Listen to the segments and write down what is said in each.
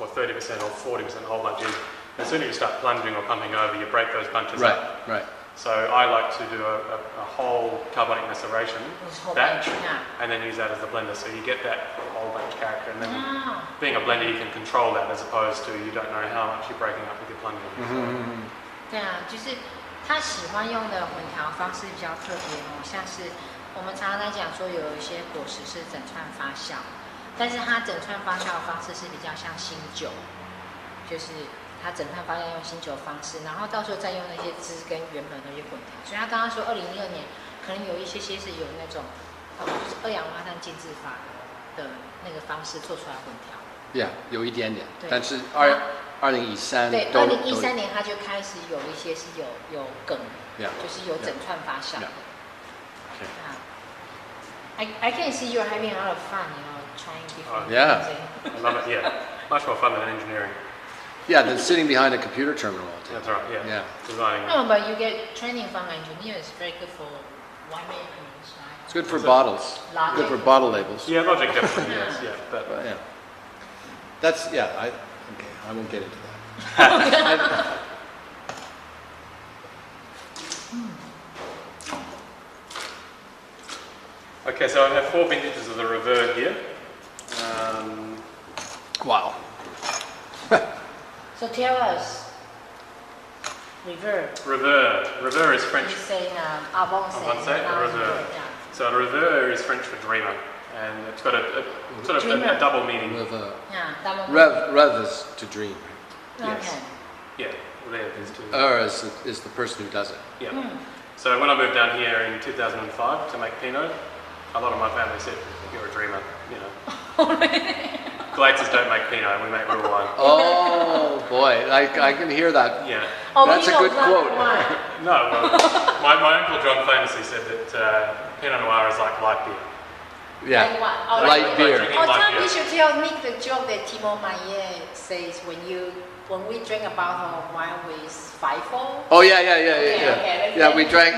or 30% or 40% whole bunch is, as soon as you start plunging or pumping over, you break those bunches up. Right. So I like to do a whole carbonic maceration batch, and then use that as the blender. So you get that whole bunch character, and then being a blender, you can control that as opposed to you don't know how much you're breaking up with your plunging.对啊，就是他喜欢用的混调方式比较特别哦，像是我们常常在讲说有一些果实是整串发酵，但是它整串发酵的方式是比较像新酒，就是它整串发酵用新酒方式，然后到时候再用那些汁跟原本的去混调。所以他刚刚说2016年可能有一些是有那种就是二氧化碳浸渍法的那个方式做出来混调。Yeah， 有一点点，但是2013对2013年他就开始有一些是有梗，就是有整串发酵的。I can see you're having a lot of fun, trying different things. I love it. Yeah, much more fun than engineering. Yeah, than sitting behind a computer terminal all day. That's right. Yeah. Designing. No, but you get training from engineers. It's very good for winemaking. It's good for bottles. Good for bottle labels. Yeah, logic definitely. Yes. Yeah. But yeah. That's I won't get into that. Okay, so I have 4 vintages of the Rever here. Wow. So tell us, Rever. Rever is French. You say avancé. Rever. So Rever is French for dreamer, and it's got a sort of a double meaning. Rever. Yeah, double meaning. Rev is to dream. Yes. Yeah. Rev is to. Is the person who does it. Yeah. So when I moved down here in 2005 to make Pinot, a lot of my family said, "You're a dreamer," Glaetzers don't make Pinot, we make real wine. Oh boy, I can hear that. Yeah. That's a good quote. No, well, my uncle John famously said that Pinot Noir is like light beer. Yeah, light beer. You should tell Nick the joke that Timo Maillet says when we drink a bottle of wine with FIFO. Oh yeah. We drank.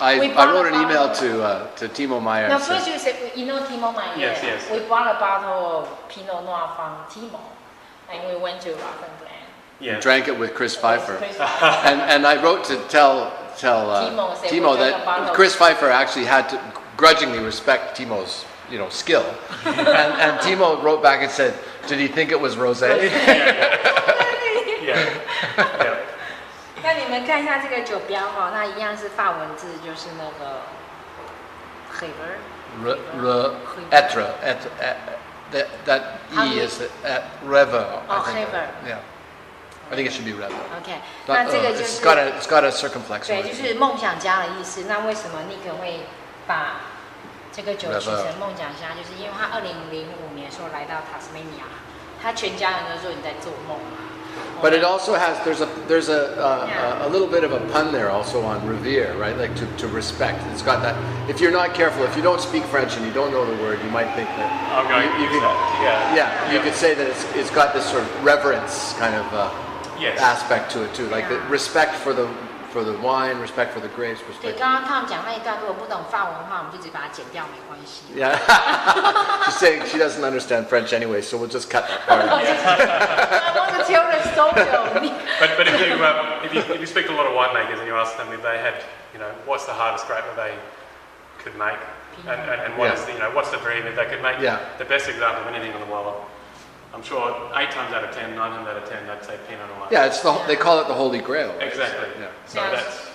I wrote an email to Timo Meyer. No, first you said Timo Maillet. Yes. We bought a bottle of Pinot Noir from Timo, and we went to Rotterdam. Yeah. Drank it with Chris Pfeiffer. And I wrote to tell Timo that Chris Pfeiffer actually had to grudgingly respect Timo's skill, and Timo wrote back and said, "Did he think it was rosé?" Yeah. 那你们看一下这个酒标哈，那一样是法文字，就是那个 That E is Rever. Rever. Yeah. I think it should be Rever. OK， 那这个就是 it's got a circumflex. 对，就是梦想家的意思。那为什么Nick会把这个酒取成梦想家？就是因为他2005年的时候来到塔斯马尼亚，他全家人都说你在做梦。But it also has there's a little bit of a pun there also on revere, right? Like to respect. It's got that. If you're not careful, if you don't speak French and you don't know the word, you might think that you could say that it's got this sort of reverence kind of aspect to it too, like the respect for the wine, respect for the grapes. 对，刚刚他们讲那一段，如果不懂法文的话，我们就直接把它剪掉，没关系。Yeah. She's saying she doesn't understand French anyway, so we'll just cut that part. I want to tell the story. But if you speak to a lot of winemakers and you ask them if they had, what's the hardest grape that they could make, and what is what's the dream if they could make the best example of anything in the world. I'm sure 8 times out of 10, 9 times out of 10, they'd say Pinot Noir. Yeah, they call it the Holy Grail. Right? Exactly. Yeah. So that's,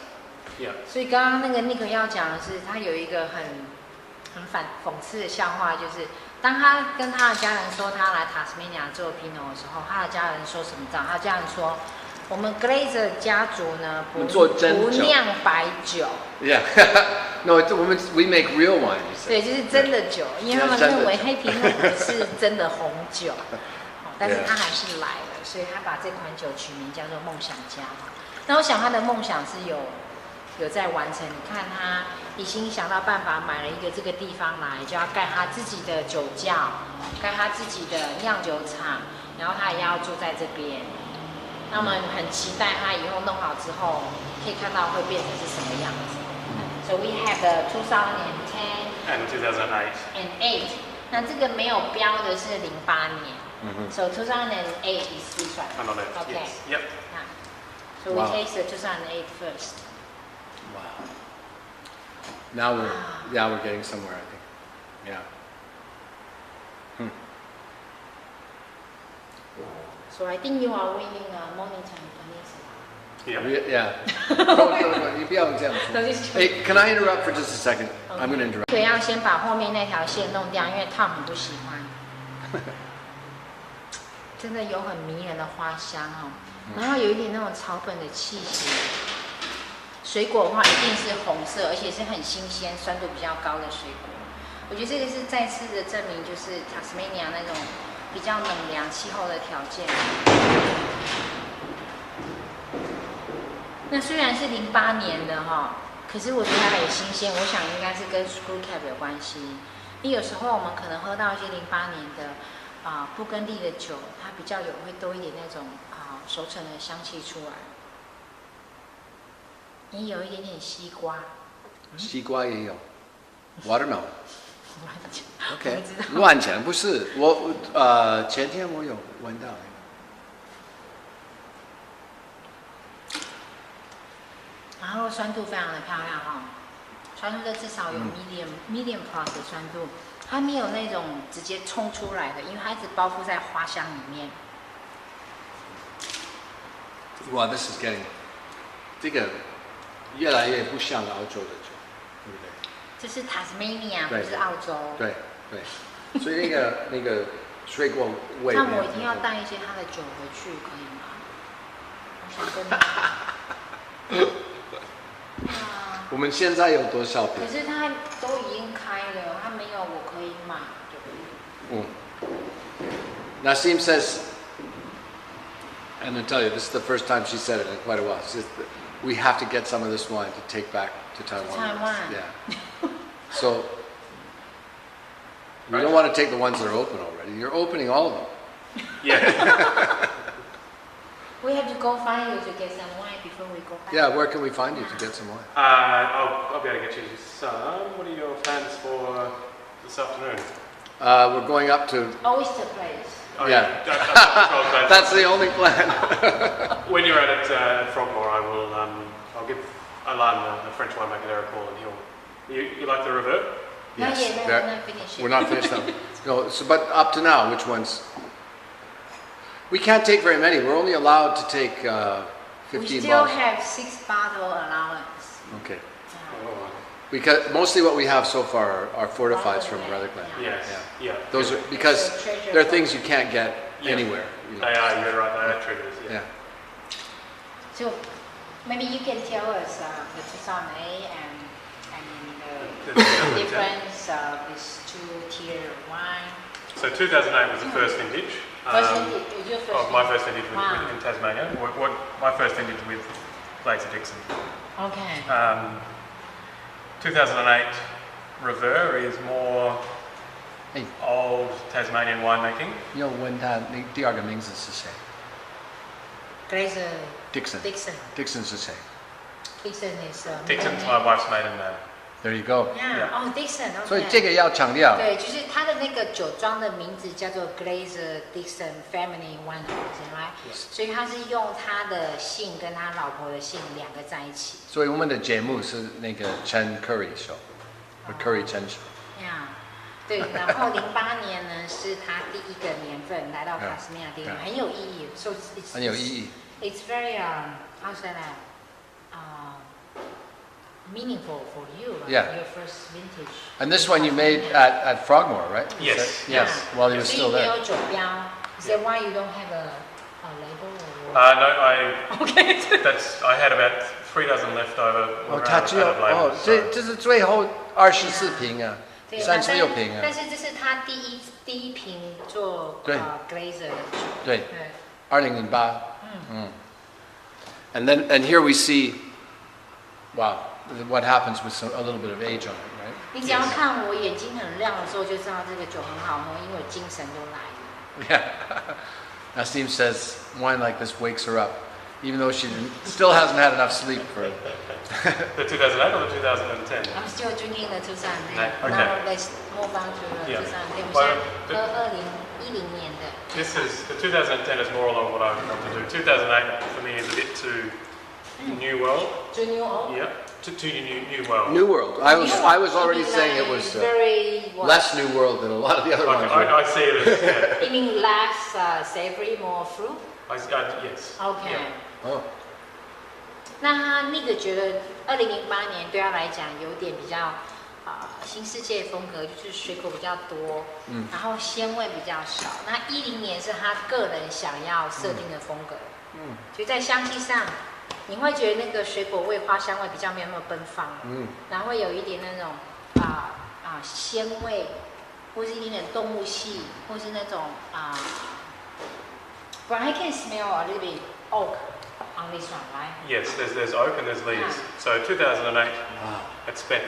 所以刚刚那个 Nick 要讲的是，他有一个很讽刺的笑话，就是当他跟他的家人说他来塔斯马尼亚做 Pinot 的时候，他的家人说什么？知道？他家人说，我们 Glaetzer 家族呢不酿白酒。Yeah. No, we make real wine. 对，就是真的酒，因为他们认为黑皮诺不是真的红酒，但是他还是来了，所以他把这款酒取名叫做梦想家。那我想他的梦想是有在完成。你看他已经想到办法买了一个这个地方来，就要盖他自己的酒窖，盖他自己的酿酒厂，然后他也要住在这边。那我们很期待他以后弄好之后，可以看到会变成是什么样子。So we have the 2010 and 2008. And 8. 那这个没有标的是08年。So 2008 is this one. And on it, Okay. yes. Yep. Yeah. So we taste the 2008 first. Wow. Now we're getting somewhere, I think. Yeah. So I think you are winning Mornington Peninsula. You不要这样说. Hey, can I interrupt for just a second? I'm going to interrupt. 所以要先把后面那条线弄掉，因为Tom很不喜欢。真的有很迷人的花香哦，然后有一点那种草本的气息。水果的话一定是红色，而且是很新鲜、酸度比较高的水果。我觉得这个是再次的证明，就是 Tasmania 那种比较冷凉气候的条件。那虽然是08年的哈，可是我觉得它很新鲜，我想应该是跟 screw cap 有关系。因为有时候我们可能喝到一些08年的布根地的酒，它比较会多一点那种熟成的香气出来。也有一点点西瓜。西瓜也有 ，watermelon。OK， 知道乱讲不是我前天我有闻到。然后酸度非常的漂亮哈，酸度的至少有 medium plus 的酸度，它没有那种直接冲出来的，因为它一直包覆在花香里面。哇 ，this is getting 这个越来越不像澳洲的酒，对不对？这是 Tasmania， 不是澳洲。对对，所以那个水果味。那我一定要带一些他的酒回去，可以吗？我想跟你。我们现在有多少瓶？可是它都已经开了，它没有我可以买的。Nassim says, and I tell you, this is the first time she said it in quite a while. She says, we have to get some of this wine to take back to Taiwan. Taiwan. Yeah. So we don't want to take the ones that are open already. You're opening all of them. Yeah. We have to go find you to get some wine before we go back. Yeah, where can we find you to get some wine? I'll be able to get you some. What are your plans for this afternoon? We're going up to... Oyster place. Oh, yeah. That's the only plan. When you're at Frogmore, I'll give Alan, the French winemaker there, a call, and you like the revert? Yes. We're not finished yet. We're not finished now. No, so, but up to now, which ones? We can't take very many. We're only allowed to take 15 bottles. We still have 6 bottle allowance. Okay. Because mostly what we have so far are fortifieds from Rutherglen. Yes. Yeah. Those are because they're things you can't get anywhere. You know. They are. You're right. They are treasures. Yeah. So maybe you can tell us the 2008 and the difference of this 2-tier wine. So 2008 was the first vintage. My first vintage in Tasmania. My first vintage with Glaetzer Dixon. Okay. 2008 Revere is more old Tasmanian winemaking. 要问他你第二个名字是谁 Glaetzer Dixon. Dixon 是谁 Dixon is Dixon's my wife's maiden name. There you go. Yeah. Oh, Dixon. Okay. 所以这个要强调。对，就是他的那个酒庄的名字叫做 Glaetzer Dixon Family Winehouse， right？ 所以他是用他的姓跟他老婆的姓两个在一起。所以我们的节目是那个陈 Curry show， Curry 陈 show。Yeah， 对，然后08年呢是他第一个年份来到塔斯马尼亚地方，很有意义。So it's 很有意义。It's very how should I meaningful for you, right? Yeah. Your first vintage. And this one you made at Frogmore, right? Yes. Yes. While you were still there. Is that why you don't have a label? Or No, Okay. I had about 3 dozen left over. 它只有这是最后24瓶啊，36瓶啊。但是这是他第一瓶做Glaetzer 的酒。对，2008。And here we see, wow, what happens with a little bit of age on it, right? 你只要看我眼睛很亮的时候，就知道这个酒很好喝，因为精神都来了。Yeah. Nassim says wine like this wakes her up, even though she still hasn't had enough sleep for it. The 2008 or the 2010? I'm still drinking the 2008. Okay. Now let's move on to the 2010. 我们现在喝年的。This is the 2010 is more along what I want to do. 2008 for me is a bit too new world. Too new world. Yeah, too new world. New World. I was already saying it was very less New World than a lot of the other ones. I see it as yeah. You mean less savory, more fruit? Yes. Okay. Yeah. Oh. 那他那个觉得2008年对他来讲有点比较新世界风格，就是水果比较多，然后鲜味比较少。那10年是他个人想要设定的风格，就在香气上，你会觉得那个水果味、花香味比较没有那么奔放，然后会有一点那种鲜味，或是一点动物系，或是那种But I can smell a little bit oak on this one, right? Yes, there's oak and there's leaves. So 2008, it spent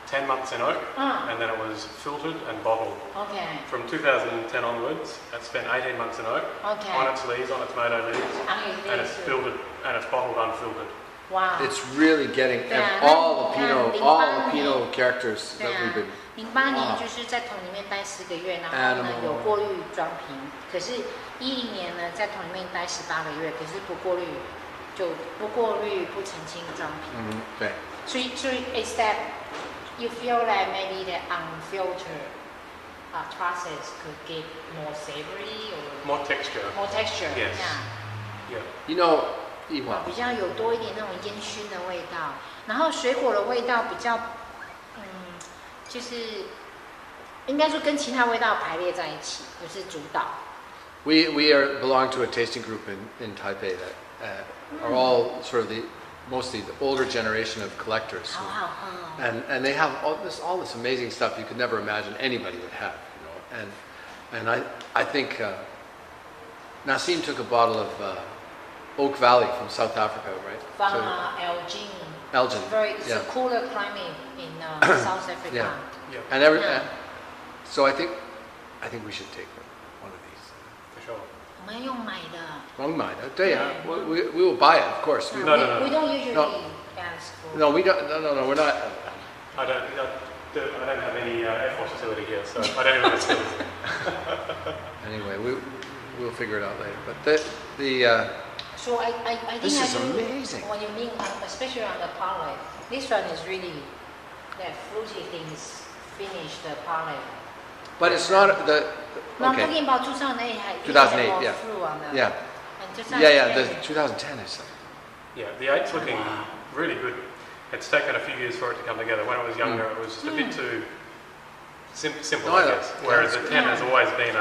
10 months in oak, and then it was filtered and bottled. Okay. From 2010 onwards, it spent 18 months in oak, on its leaves, on its tomato leaves, and it's filtered and it's bottled unfiltered. Wow. It's really getting all the Pinot characters that we've been. 08年就是在桶里面待10个月，然后呢有过滤装瓶。可是10年呢，在桶里面待18个月，可是不过滤，不澄清装瓶。对。所以 is that you feel like maybe the unfiltered process could get more savory or more texture? More texture. Yes. Yeah. You know. 比较有多一点那种烟熏的味道，然后水果的味道比较，就是应该说跟其他味道排列在一起，不是主导。We belong to a tasting group in Taipei that are all sort of mostly the older generation of collectors, and they have all this amazing stuff you could never imagine anybody would have, and I think Nassim took a bottle of Oak Valley from South Africa, right? From Elgin. It's a cooler climate in South Africa. Yeah. And so I think we should take one of these. For sure. 我们用买的。我们买的，对呀。We will buy it, of course. No. We don't usually ask for. No, we don't. No, we're not. I don't have any Air Force facility here, so I don't even have skills. Anyway, we'll figure it out later. But the So I think this is amazing. When you mean, especially on the palate, this one is really that fruity things finish the palate. But it's not the. No, I'm talking about 2008. 2008, yeah. Yeah. Yeah. The 2010 is. Yeah, the 8's looking really good. It's taken a few years for it to come together. When it was younger, it was just a bit too simple, I guess. Whereas the 10 has always been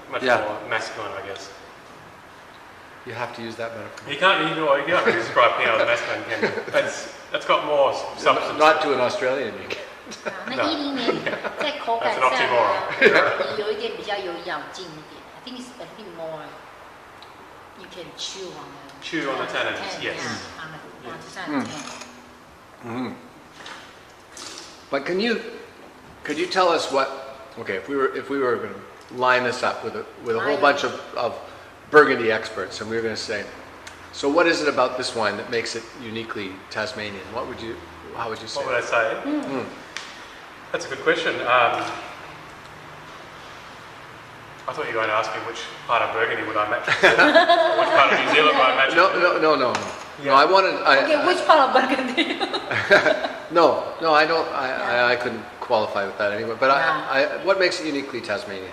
much more masculine, I guess. You have to use that metaphor. You can't really describe Pinot as masculine, can you? It's got more substance. Not to an Australian, you can. 那10年在口感上有一点比较有咬劲一点。I think it's a bit more. You can chew on the tannins. Yes. On the But could you tell us what? Okay, if we were going to line this up with a whole bunch of Burgundy experts, and we were going to say, so what is it about this wine that makes it uniquely Tasmanian? How would you say? What would I say? That's a good question. I thought you were going to ask me which part of Burgundy would I match it to, or which part of New Zealand would I match it to. No. Yeah. No, I wanted. Okay, which part of Burgundy? No, I don't. I couldn't qualify with that anyway. But what makes it uniquely Tasmanian?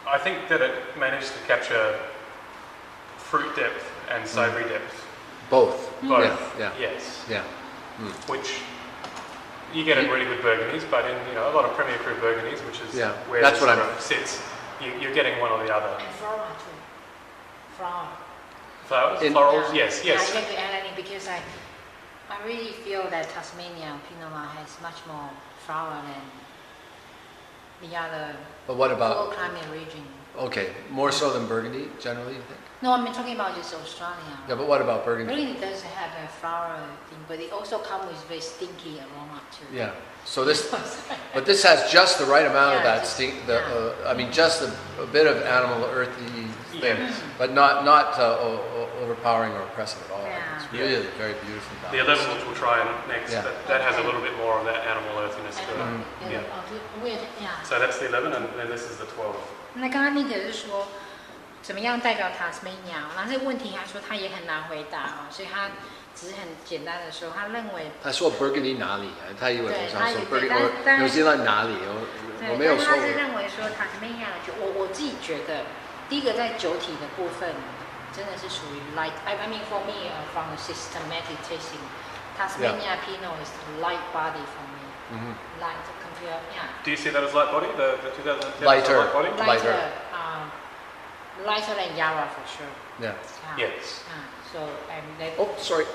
I think that it managed to capture fruit depth and savoury depth. Both. Yeah. Yes. Yeah. Which you get in really good Burgundies, but in a lot of Premier Cru Burgundies, which is where that's this what sits, you're getting one or the other. And floral too. Flowers? Florals? Yes. Yeah, I have to add it because I really feel that Tasmania Pinot Noir has much more flower than the other. But what about cold climate region? Okay, more so than Burgundy generally, you think? No, I'm talking about just Australia. Yeah, but what about Burgundy? Burgundy does have a flower thing, but it also comes with very stinky aroma too. Yeah. So this has just the right amount of that stink. Just a bit of animal earthy thing, but not overpowering or oppressive at all. Yeah. Really, very beautiful balance. The 11, which we'll try next, that has a little bit more of that animal earthiness to it. So that's the 11, and then this is the 12. 那刚刚 Nick 是说怎么样代表 Tasmania， 然后这个问题他说他也很难回答啊，所以他只是很简单的说，他认为他说 Burgundy 哪里？他以为我想说 Burgundy， 纽西兰哪里？我没有说。他是认为说 Tasmania 的酒，我自己觉得，第一个在酒体的部分真的是属于 light。I mean for me, from a systematic tasting, Tasmania Pinot is light body for me. Light compared, yeah. Do you see that as light body? The 2010 lighter, light body? Lighter than Yarra for sure. Yeah. Yes. So and that. Oh, sorry.